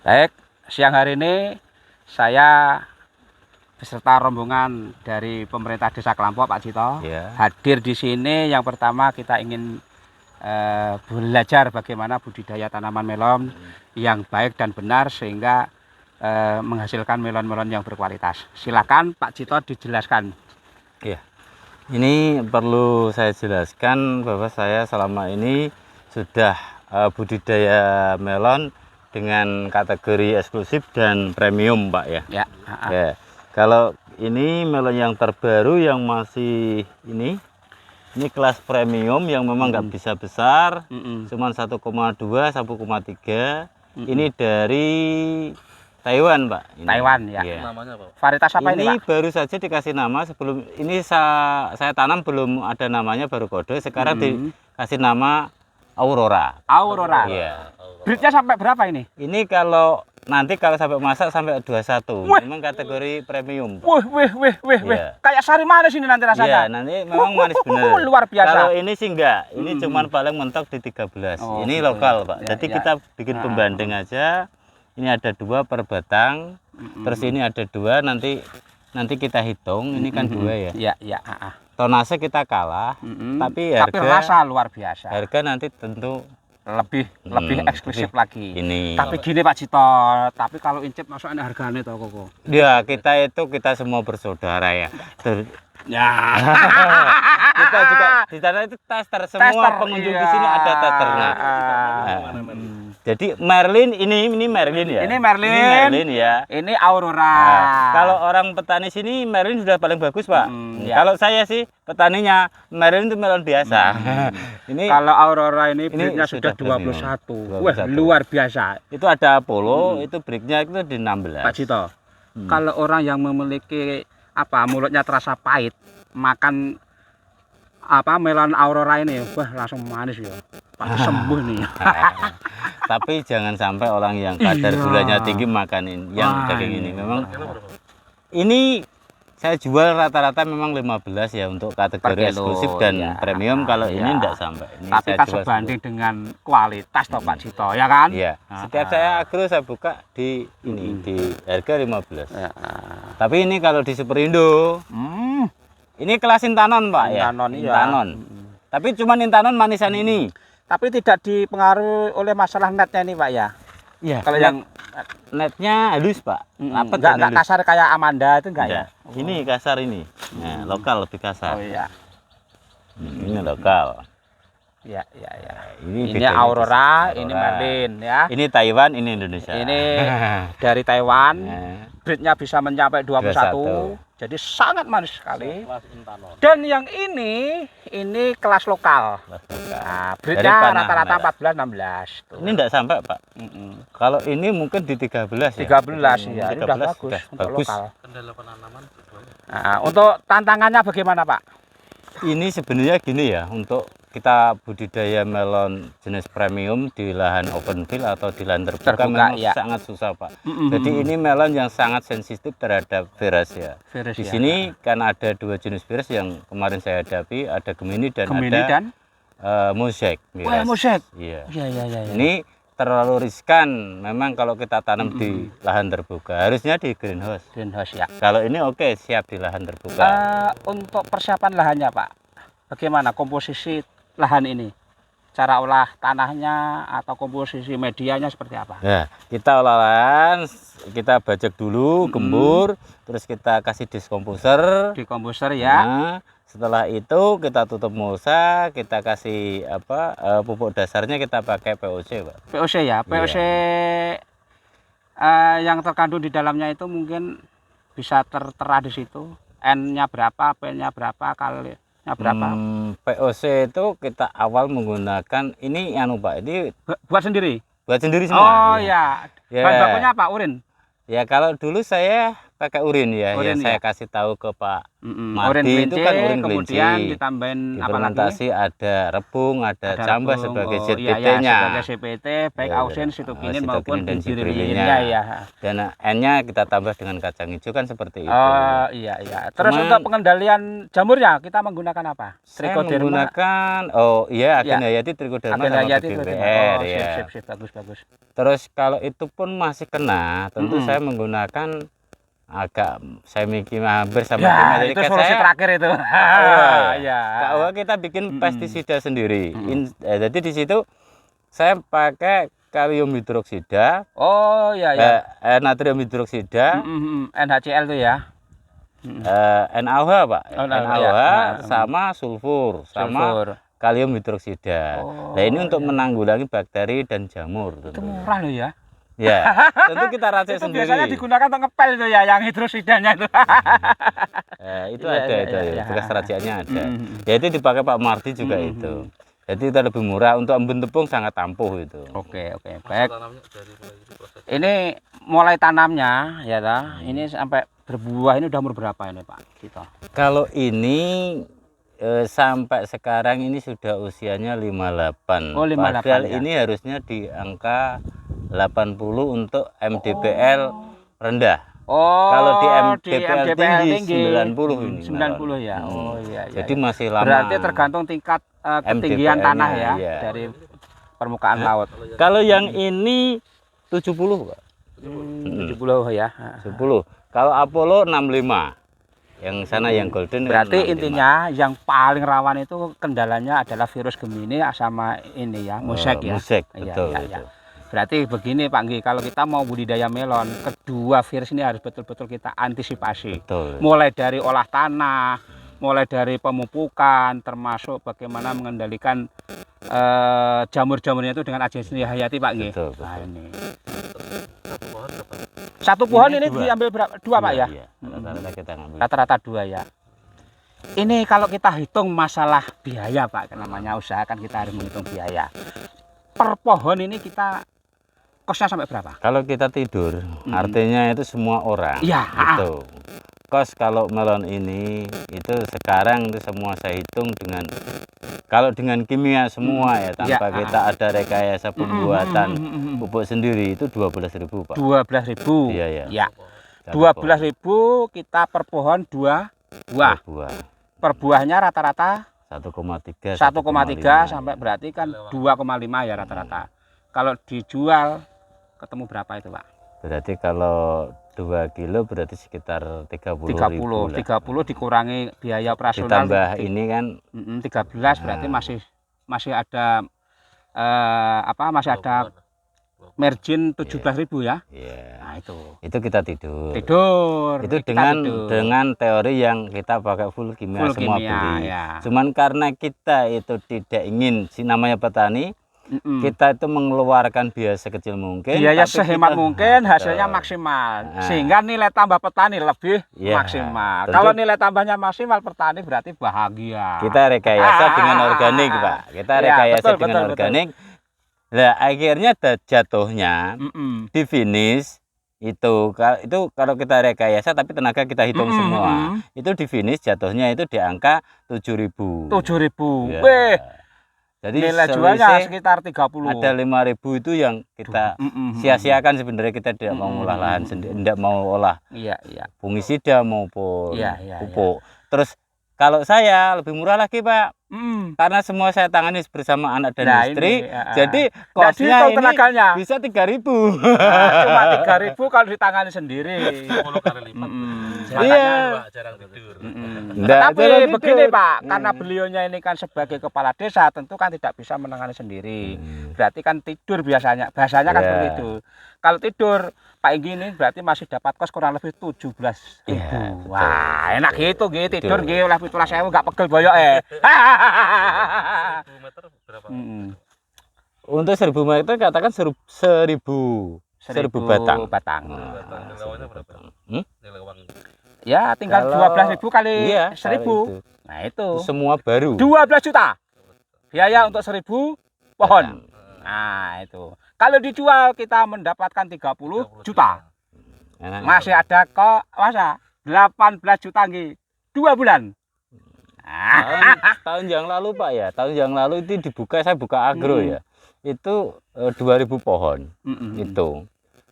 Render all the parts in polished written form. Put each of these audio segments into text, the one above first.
Baik, siang hari ini saya beserta rombongan dari pemerintah Desa Kelampok, Pak Cito, hadir di sini. Yang pertama kita ingin belajar bagaimana budidaya tanaman melon yang baik dan benar sehingga menghasilkan melon-melon yang berkualitas. Silakan Pak Cito dijelaskan. Ya, ini perlu saya jelaskan bahwa saya selama ini sudah budidaya melon dengan kategori eksklusif dan premium, Pak ya. Ya. Kalau ini melon yang terbaru yang masih ini kelas premium yang memang nggak bisa besar, cuman 1,2 1,3. Ini dari Taiwan, Pak. Ini. Taiwan ya. Namanya apa? Varietas apa ini, Pak? Baru saja dikasih nama sebelum ini saya tanam belum ada namanya, baru kode. Sekarang dikasih nama Aurora. Aurora. Iya. Breednya sampai berapa ini? Ini kalau nanti sampai masak sampai 21. Memang kategori premium. Wih. Iya. Kayak sari manis ini nanti rasanya. Iya, nanti memang manis benar. Luar biasa. Kalau ini sih enggak. Ini cuman paling mentok di 13. Ini gitu lokal, Pak. Jadi kita bikin pembanding aja. Ini ada 2 per batang. Terus ini ada 2, nanti kita hitung. Ini kan 2 ya. Iya. Tonase kita kalah, tapi rasa luar biasa. Harga nanti tentu lebih eksklusif lagi. Ini. Tapi gini Pak Cito, tapi kalau incip masuk ada harganya toh kok. Ya, kita semua bersaudara ya. Ya. Kita juga di sana itu tester, semua pengunjung di sini ada testernya. Jadi Merlin ini Merlin ya. Ini Merlin ya. Ini Aurora. Kalau orang petani sini Merlin sudah paling bagus, Pak. Kalau saya sih petaninya Merlin itu melon biasa. Ini kalau Aurora ini breednya sudah 21. Wah, luar biasa. Itu ada Apollo, itu breednya itu di 16. Pak Cito, kalau orang yang memiliki mulutnya terasa pahit, makan melon Aurora ini, wah langsung manis ya. Pasti sembuh nih. Tapi jangan sampai orang yang kadar gulanya tinggi makanin yang daging ini. Memang ini saya jual rata-rata memang 15 ya untuk kategori eksklusif dan premium. Kalau ini enggak sampai. Ini tapi kan sebanding dengan kualitas toh Pak Cito, ya kan? Iya. Setiap saya agro saya buka di ini di harga 15. Tapi ini kalau di Superindo, ini kelas Intanon, Pak. Intanon. Tapi cuma Intanon manisan ini. Tapi tidak dipengaruhi oleh masalah netnya ini, Pak ya? Iya. Kalau yang netnya halus, Pak. Enggak kasar kayak Amanda itu enggak ya? Ini kasar ini. Nah, lokal lebih kasar. Oh iya. Ini lokal. Iya. Ini Aurora, ini Merlin ya. Ini Taiwan, ini Indonesia. Ini dari Taiwan. Breednya bisa mencapai 21. Jadi sangat manis sekali. Dan yang ini kelas lokal. Nah, breednya rata-rata 14-16. Ini enggak sampai, Pak. Kalau ini mungkin di 13 ya. 13 ya. Ini udah bagus untuk lokal. Kendala penanaman. Nah, untuk tantangannya bagaimana, Pak? Ini sebenarnya gini ya, untuk kita budidaya melon jenis premium di lahan open field atau di lahan terbuka memang sangat susah, Pak. Jadi ini melon yang sangat sensitif terhadap virus ya. Di sini kan ada 2 jenis virus yang kemarin saya hadapi, ada Gemini dan Mosaic. Mosaic. Iya. Ini terlalu riskan memang kalau kita tanam di lahan terbuka. Harusnya di greenhouse. Ya. Kalau ini oke, siap di lahan terbuka. Untuk persiapan lahannya, Pak, bagaimana komposisi lahan ini? Cara olah tanahnya atau komposisi medianya seperti apa? Ya, kita olah lahan, kita bajak dulu, gembur, terus kita kasih diskomposer. Ya. Nah, setelah itu kita tutup mulsa, kita kasih pupuk dasarnya kita pakai POC, Pak. POC ya. POC yang terkandung di dalamnya itu mungkin bisa tertera di situ. N-nya berapa, P-nya berapa, kalinya berapa? POC itu kita awal menggunakan ini Pak. Ini buat sendiri. Buat sendiri semua. Oh ya. Bahan bakunya apa? Urin. Ya kalau dulu saya pakai urin ya. Urin, Saya ya? kasih tahu ke Pak Urin Mardi kelinci, itu kan urin kemudian kelinci. ditambahin apa lagi? Difermentasi ada rebung, ada cambah rebung. sebagai Iya, ZPT-nya. sebagai CPT baik Ya, ausin, sitokinin maupun dan gibrilinnya ya. Dan N-nya kita tambah dengan kacang hijau kan seperti itu. Oh iya. Terus untuk pengendalian jamurnya kita menggunakan apa? Saya menggunakan Agen Hayati Trichoderma sama BBR ya. Sip, bagus. Terus kalau itu pun masih kena, tentu saya menggunakan agak saya mikir hampir sama ya, itu solusi terakhir itu. KUH kita bikin pestisida sendiri. Jadi di situ saya pakai kalium hidroksida. Oh iya. Natrium hidroksida. NaCl itu ya. NaOH Pak. NaOH sama sulfur sama kalium hidroksida. Nah ini untuk menanggulangi bakteri dan jamur. Itu murah loh ya. Ya, tentu kita racik sendiri. Biasanya digunakan untuk ngepel itu ya, yang hidrosidanya itu. Itu ada itu ya, bekas racikannya ada. Ya itu dipakai Pak Mardi juga itu. Jadi itu lebih murah, untuk embun tepung sangat ampuh itu. Oke, baik. Ini mulai tanamnya ya ta. Ini sampai berbuah ini udah umur berapa ini Pak Cito? Kalau ini sampai sekarang ini sudah usianya 58. Oh, 58. Padahal ini harusnya di angka 80 untuk MDPL rendah. Kalau di MDPL tinggi 90 ini. 90 ya. Oh iya. Jadi masih lama. Berarti tergantung tingkat ketinggian tanah ya, dari permukaan laut. Kalau yang ini 70 Pak. 70 ya. 70. Kalau Apollo 65. Yang sana yang golden. Berarti intinya yang paling rawan itu kendalanya adalah virus Gemini sama ini ya, mosek ya. Mosek, betul. Ya. Berarti begini Pak Nggi, kalau kita mau budidaya melon, kedua virus ini harus betul-betul kita antisipasi. Betul. Mulai dari olah tanah, mulai dari pemupukan, termasuk bagaimana mengendalikan jamur-jamurnya itu dengan agensi hayati Pak Nggi. Betul. Nah, ini. Satu pohon ini diambil berapa? Dua Pak ya? Rata-rata kita ngambil. Rata-rata 2 ya. Ini kalau kita hitung masalah biaya Pak, namanya usaha kan kita harus menghitung biaya. Per pohon ini kita kosnya sampai berapa? Kalau kita tidur, artinya itu semua orang. Iya. Gitu. Kos kalau melon ini itu sekarang itu semua saya hitung dengan kalau dengan kimia semua ya, tanpa kita ada rekayasa pembuatan pupuk sendiri itu 12.000 Pak. 12.000. Iya. Ya. 12.000 kita per pohon 2 buah. Per buahnya rata-rata 1,3 sampai berarti kan 2,5 ya rata-rata. Kalau dijual ketemu berapa itu Pak? Berarti kalau 2 kilo berarti sekitar 30.000. 30 dikurangi biaya operasional. Ditambah ini kan 13 berarti masih ada masih ada margin 17.000 ya. Iya. Nah itu. Itu kita tidur. Itu dengan teori yang kita pakai full kimia semua beli. Ya. Cuman karena kita itu tidak ingin namanya petani, kita itu mengeluarkan biaya sekecil mungkin, biaya sehemat mungkin, hasilnya maksimal, sehingga nilai tambah petani lebih maksimal. Kalau nilai tambahnya maksimal, petani berarti bahagia. Kita rekayasa dengan organik Pak, kita rekayasa dengan organik. Nah akhirnya jatuhnya di finish itu kalau kita rekayasa tapi tenaga kita hitung semua, itu di finish jatuhnya itu di angka 7.000. 7.000. Weh. Jadi nilai jualnya sekitar 30. Ada 5.000 itu yang kita sia-siakan sebenarnya, kita tidak mau olah lahan sendiri, tidak mau olah fungisida maupun pupuk. Terus kalau saya lebih murah lagi Pak, karena semua saya tangani bersama anak dan istri, jadi kosnya ini tenaganya bisa 3.000. Cuma 3.000 kalau ditangani sendiri. 10 kali lipat. Jarang tidur. Tapi begini Pak, karena beliaunya ini kan sebagai kepala desa tentu kan tidak bisa menangani sendiri. Berarti kan tidur bahasanya kan seperti itu. Kalau tidur Pak Enggi ini berarti masih dapat kos kurang lebih 17.000. Wah, enak gitu tidur oleh 17.000 enggak pegel boyok 1.000 meter berapa? Untuk 1.000 meter katakan 1.000 batang. Nilainya berapa? Nilai uang. Ya tinggal 12.000 kali 1.000. Nah itu semua baru 12 juta biaya untuk 1.000 pohon. Nah itu kalau dijual kita mendapatkan 30 juta. Masih ada kok, masa 18 juta nggih. 2 bulan. Tahun yang lalu Pak ya, tahun yang lalu itu dibuka, saya buka agro ya. Itu 2000 pohon. Itu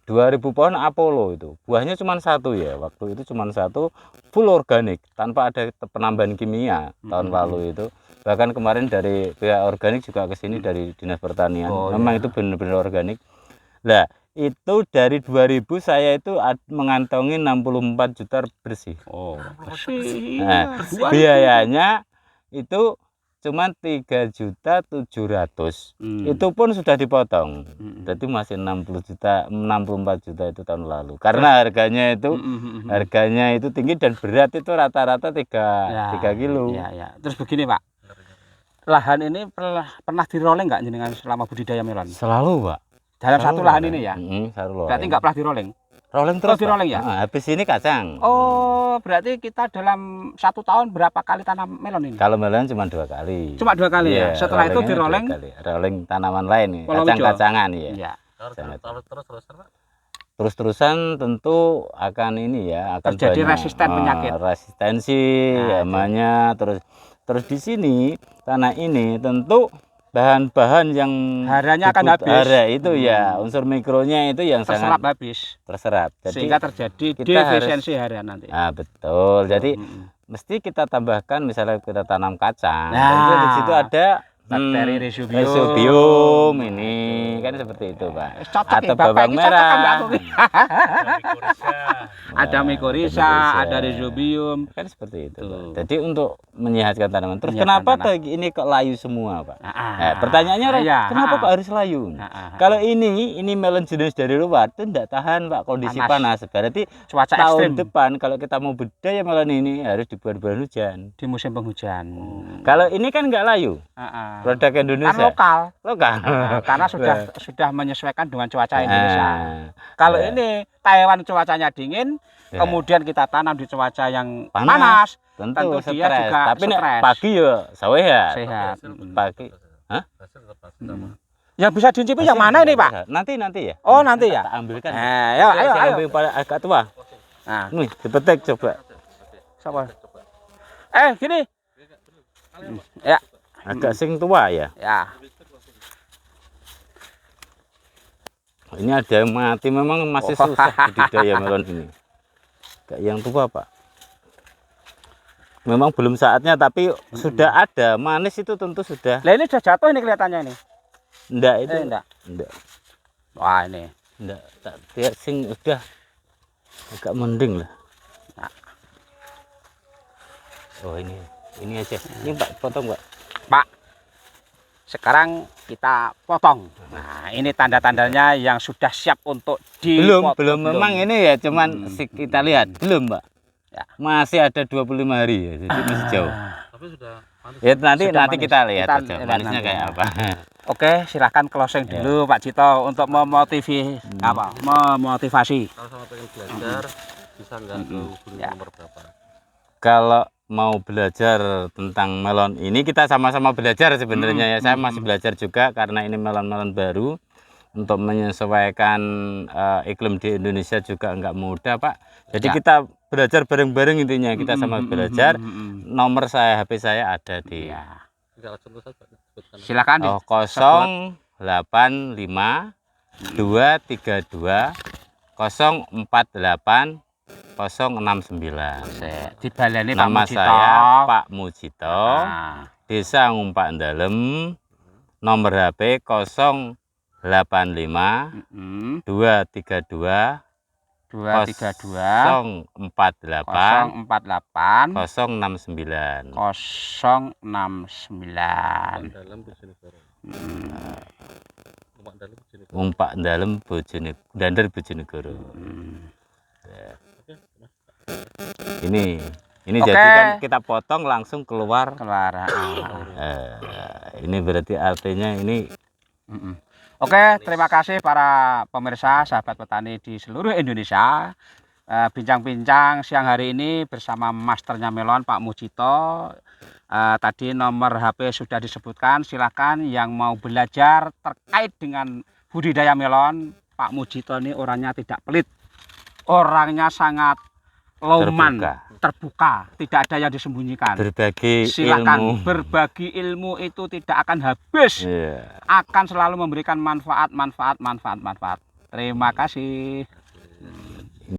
2000 pohon Apollo itu. Buahnya cuma satu ya. Waktu itu cuma satu, full organik tanpa ada penambahan kimia tahun lalu itu. Bahkan kemarin dari pihak organik juga ke sini dari Dinas Pertanian. Memang itu benar-benar organik. Lah, itu dari 2000 saya itu mengantongi 64 juta bersih. Bersih. Nah, biayanya itu cuma 3.700.000. Itu pun sudah dipotong. Jadi masih 64 juta itu tahun lalu. Karena harganya itu tinggi dan berat itu rata-rata 3 kilo. Ya. Terus begini Pak, lahan ini pernah di-rolling nggak jenengan selama budidaya melon? Selalu Pak. Dalam satu lahan ini ya? Berarti nggak pernah di-rolling? Rolling terus di-rolling ya? Habis ini kacang. Oh, berarti kita dalam 1 tahun berapa kali tanam melon ini? Kalau melon cuma 2 kali. Cuma 2 kali ya? Setelah itu di-rolling? Rolling tanaman lain, kacang-kacangan ya. Terus-terusan tentu akan ini ya, akan terjadi resisten penyakit. Resistensi namanya. Terus di sini tanah ini tentu bahan-bahan yang haranya akan habis. Hara itu ya, unsur mikronya itu yang terserap sangat habis. Terserap. Jadi sehingga terjadi defisiensi hara nanti. Betul. Jadi mesti kita tambahkan, misalnya kita tanam kacang, tentu di situ ada bakteri rhizobium ini kan seperti itu Pak. Atau bawang merah. Ada mycorrhiza, ada rhizobium. Kan seperti itu Pak. Jadi untuk menyehatkan tanaman. Terus kenapa ini kok layu semua Pak? Pertanyaannya kenapa kok harus layu? Kalau ini melon jenis dari luar itu tidak tahan Pak kondisi panas. Berarti cuaca tahun depan kalau kita mau budidaya melon ini harus di bulan hujan. Di musim penghujan. Kalau ini kan nggak layu. Produk Indonesia. Kan lokal. Karena sudah menyesuaikan dengan cuaca Indonesia. Kalau ini Taiwan cuacanya dingin, kemudian kita tanam di cuaca yang panas, tentu dia juga tapi pagi ya sehat. Pagi. Yang bisa diicipi yang mana ini Pak? Nanti ya. Oh nanti ya. Kita ambilkan. Ayo. Ambil pada agak tua. Nah, nih dipetik coba. Siapa? Gini. Ya. Agak sing tua ya. Ya. Ini ada yang mati, memang masih susah budidaya melon ini. Kayak yang tua Pak. Memang belum saatnya, tapi sudah ada manis itu tentu sudah. Lah ini sudah jatuh ini kelihatannya ini. Enggak itu. Enggak. Wah ini. Enggak. Dia sing udah agak mending lah. Nah. Oh ini aja. Ini Pak potong Pak. Pak, sekarang kita potong. Nah, ini tanda-tandanya yang sudah siap untuk dipotong. Belum. Memang ini ya, cuman kita lihat. Belum, Pak. Ya. Masih ada 25 hari ya, jadi masih jauh. Tapi sudah manis. Ya, nanti kita lihat aja manisnya kayak apa. Oke, silahkan closing dulu Pak Cito untuk memotivasi memotivasi. Kalau sama pengen belajar, bisa nggak hubungi nomor berapa? Kalau mau belajar tentang melon ini, kita sama-sama belajar sebenarnya ya. Saya masih belajar juga karena ini melon-melon baru. Untuk menyesuaikan iklim di Indonesia juga nggak mudah Pak. Jadi kita belajar bareng-bareng intinya, kita sama belajar. Nomor HP saya ada di silakan 085 232 048 069. Dibaleni Pak Nama Mujito. saya Pak Mujito. Desa Ngumpak Dalem. Nomor HP 085 232 048 069. Ngumpak Dalem Bojonegoro. Ini jadi kan kita potong langsung keluar. Ini berarti artinya ini. Oke, terima kasih para pemirsa, sahabat petani di seluruh Indonesia. Bincang-bincang siang hari ini bersama masternya melon Pak Mujito. Tadi nomor HP sudah disebutkan, silakan yang mau belajar terkait dengan budidaya melon. Pak Mujito ini orangnya tidak pelit. orangnya sangat loman, terbuka. terbuka, tidak ada yang disembunyikan. Berbagi Silakan, ilmu. berbagi ilmu itu tidak akan habis, Iya. akan selalu memberikan manfaat. Terima kasih.